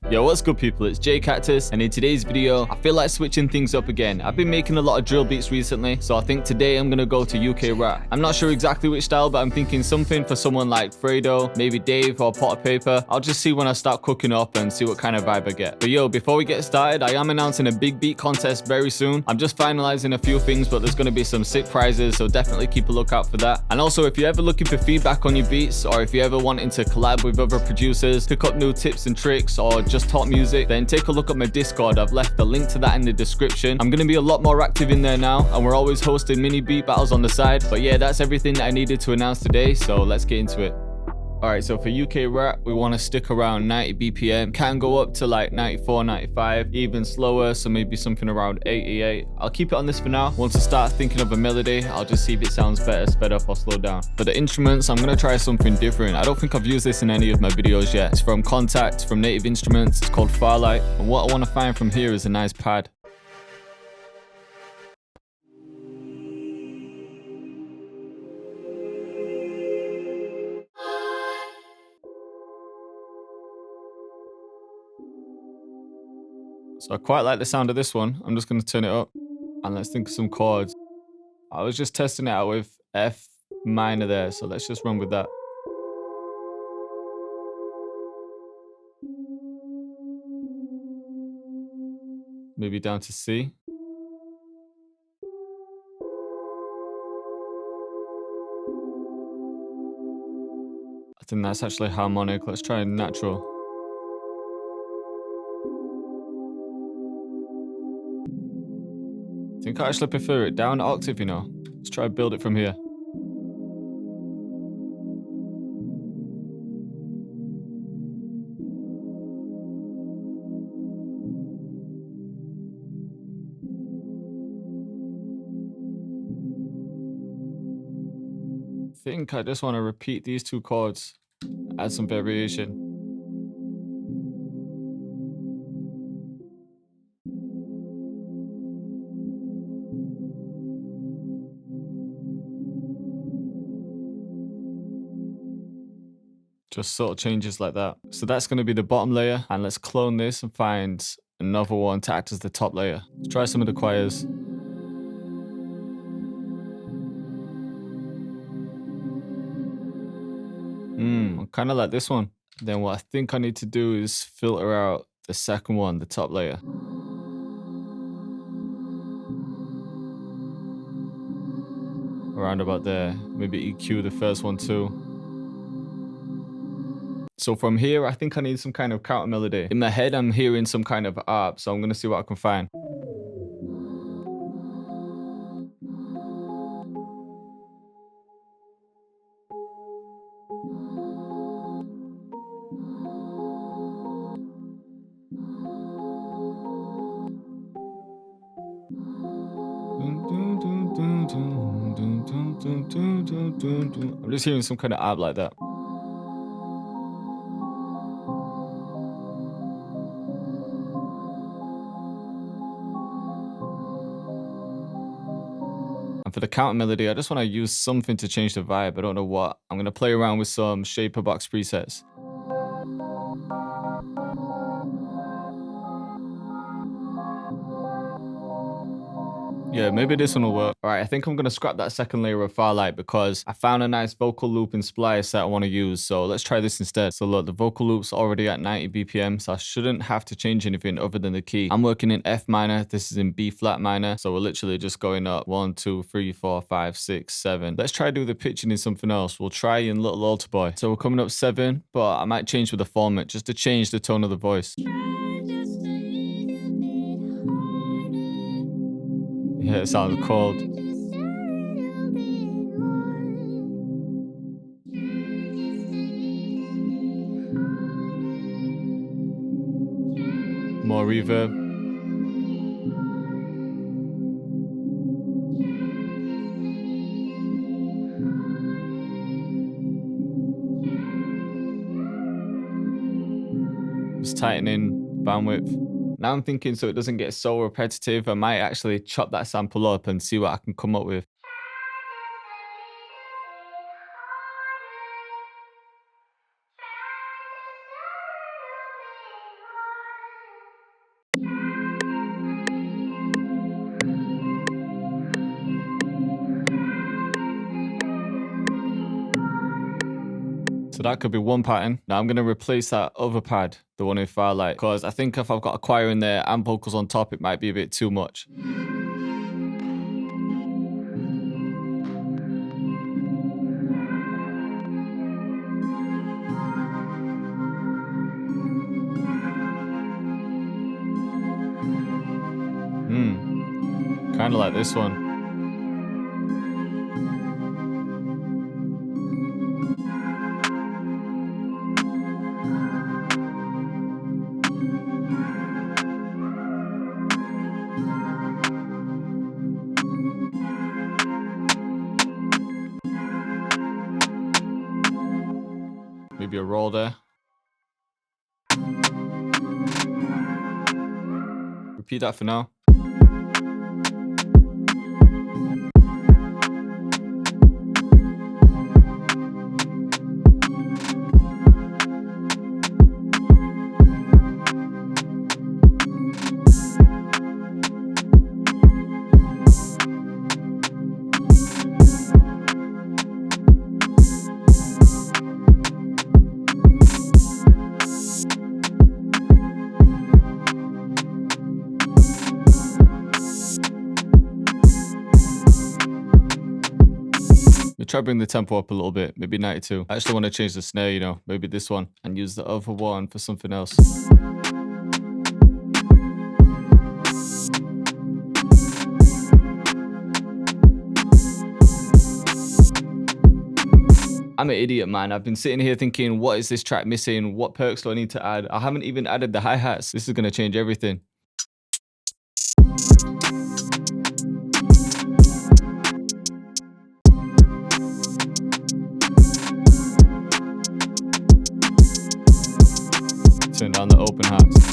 Yo, what's good people, it's Cactus, and in today's video, I feel like switching things up again. I've been making a lot of drill beats recently, so I think today I'm gonna go to UK rap. I'm not sure exactly which style, but I'm thinking something for someone like Fredo, maybe Dave or Pot of Paper. I'll just see when I start cooking up and see what kind of vibe I get. But yo, before we get started, I am announcing a big beat contest very soon. I'm just finalizing a few things, but there's gonna be some sick prizes, so definitely keep a lookout for that. And also, if you're ever looking for feedback on your beats, or if you're ever wanting to collab with other producers, pick up new tips and tricks, or just talk music, then take a look at my Discord. I've left the link to that in the description. I'm gonna be a lot more active in there now, and we're always hosting mini beat battles on the side. But yeah, that's everything that I needed to announce today, so let's get into it. Alright, so for UK rap, we want to stick around 90 BPM. Can go up to like 94, 95, even slower, so maybe something around 88. I'll keep it on this for now. Once I start thinking of a melody, I'll just see if it sounds better, sped up or slowed down. For the instruments, I'm going to try something different. I don't think I've used this in any of my videos yet. It's from Contact, from Native Instruments. It's called Firelight. And what I want to find from here is a nice pad. So I quite like the sound of this one. I'm just going to turn it up and let's think of some chords. I was just testing it out with F minor there, so let's just run with that. Maybe down to C. I think that's actually harmonic. Let's try natural. I think I actually prefer it down octave, you know. Let's try to build it from here. I think I just want to repeat these two chords, add some variation. Just sort of changes like that. So that's going to be the bottom layer, and let's clone this and find another one to act as the top layer. Let's try some of the choirs. I kind of like this one. Then what I think I need to do is filter out the second one, the top layer. Around about there. Maybe EQ the first one too. So from here, I think I need some kind of counter melody. In my head, I'm hearing some kind of ARP, so I'm going to see what I can find. I'm just hearing some kind of ARP like that. And for the counter melody, I just want to use something to change the vibe. I don't know what. I'm going to play around with some shaperbox presets. Yeah, maybe this one will work. All right, I think I'm going to scrap that second layer of Firelight because I found a nice vocal loop and splice that I want to use. So let's try this instead. So look, the vocal loop's already at 90 BPM, so I shouldn't have to change anything other than the key. I'm working in F minor. This is in B flat minor. So we're literally just going up 1, 2, 3, 4, 5, 6, 7. Let's try to do the pitching in something else. We'll try in Little Altar Boy. So we're coming up 7, but I might change with the format just to change the tone of the voice. Yeah, it sounds cold. More reverb. Just tightening bandwidth. Now I'm thinking so it doesn't get so repetitive, I might actually chop that sample up and see what I can come up with. So that could be one pattern. Now I'm going to replace that other pad, the one in Firelight, because I think if I've got a choir in there and vocals on top, it might be a bit too much. Kind of like this one. Maybe a roll there. Repeat that for now. Try to bring the tempo up a little bit, maybe 92. I actually want to change the snare, you know, maybe this one, and use the other one for something else. I'm an idiot, man. I've been sitting here thinking, what is this track missing? What perks do I need to add? I haven't even added the hi-hats. This is going to change everything. Turn down the open hats.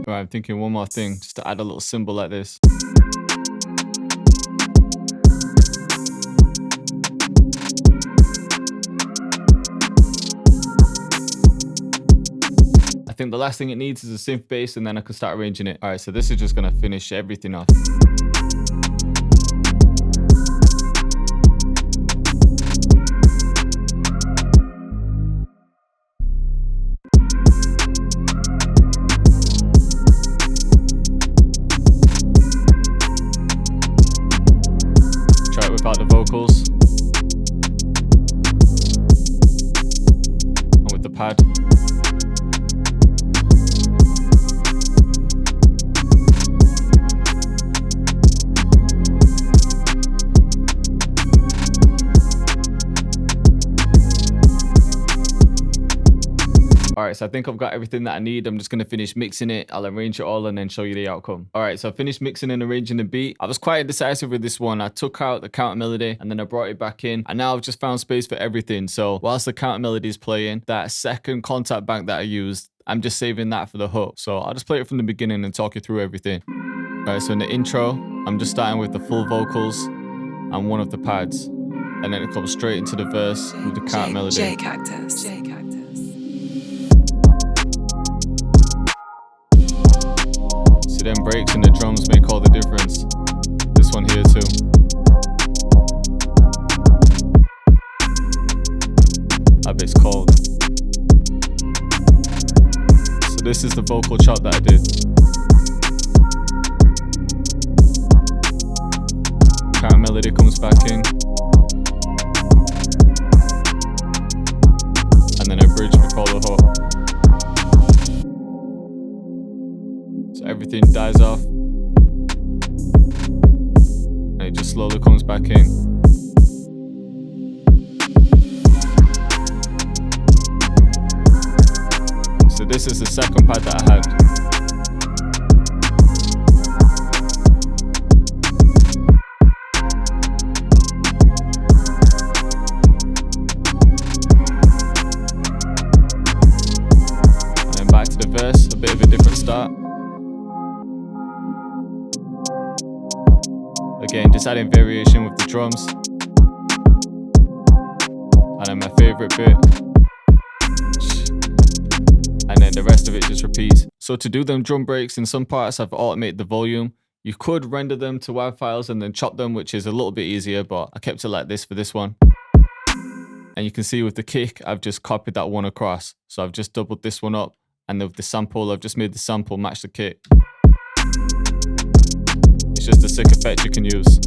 Right, I'm thinking one more thing, just to add a little symbol like this. I think the last thing it needs is a synth bass, and then I can start arranging it. All right, so this is just gonna finish everything off. Without the vocals and with the pad. Alright, so I think I've got everything that I need. I'm just going to finish mixing it. I'll arrange it all and then show you the outcome. Alright, so I finished mixing and arranging the beat. I was quite indecisive with this one. I took out the counter melody and then I brought it back in. And now I've just found space for everything. So whilst the counter melody is playing, that second contact bank that I used, I'm just saving that for the hook. So I'll just play it from the beginning and talk you through everything. Alright, so in the intro, I'm just starting with the full vocals and one of the pads. And then it comes straight into the verse with the counter melody. Cactus. See them breaks and the drums make all the difference. This one here too. That bit's cold. So this is the vocal chop that I did. Counter melody comes back in. And then a bridge before the hook. Everything dies off and it just slowly comes back in. So this is the second pad that I had. start. Again, just adding variation with the drums. And then my favorite bit. And then the rest of it just repeats. So to do them drum breaks, in some parts I've automated the volume. You could render them to WAV files and then chop them, which is a little bit easier, but I kept it like this for this one. And you can see with the kick, I've just copied that one across. So I've just doubled this one up, and with the sample, I've just made the sample match the kick. It's just a sick effect you can use.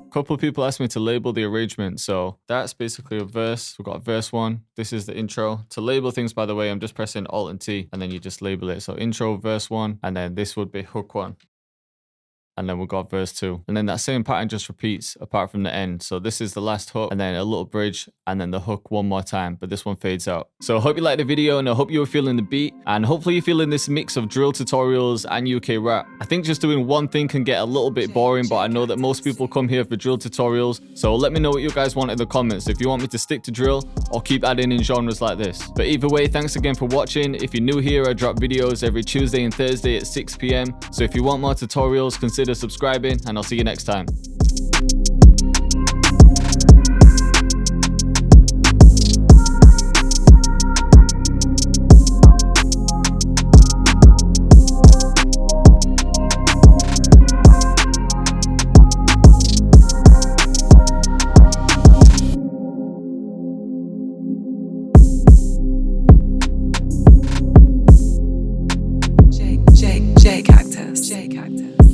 A couple of people asked me to label the arrangement, so that's basically a verse. We've got verse 1. This is the intro. To label things, by the way, I'm just pressing Alt and T, and then you just label it. So intro, verse 1, and then this would be hook 1. And then we've got verse 2. And then that same pattern just repeats apart from the end. So this is the last hook, and then a little bridge, and then the hook one more time, but this one fades out. So I hope you liked the video, and I hope you were feeling the beat, and hopefully you're feeling this mix of drill tutorials and UK rap. I think just doing one thing can get a little bit boring, but I know that most people come here for drill tutorials. So let me know what you guys want in the comments, if you want me to stick to drill or keep adding in genres like this. But either way, thanks again for watching. If you're new here, I drop videos every Tuesday and Thursday at 6 PM. So if you want more tutorials, consider subscribing, and I'll see you next time. J Cactus.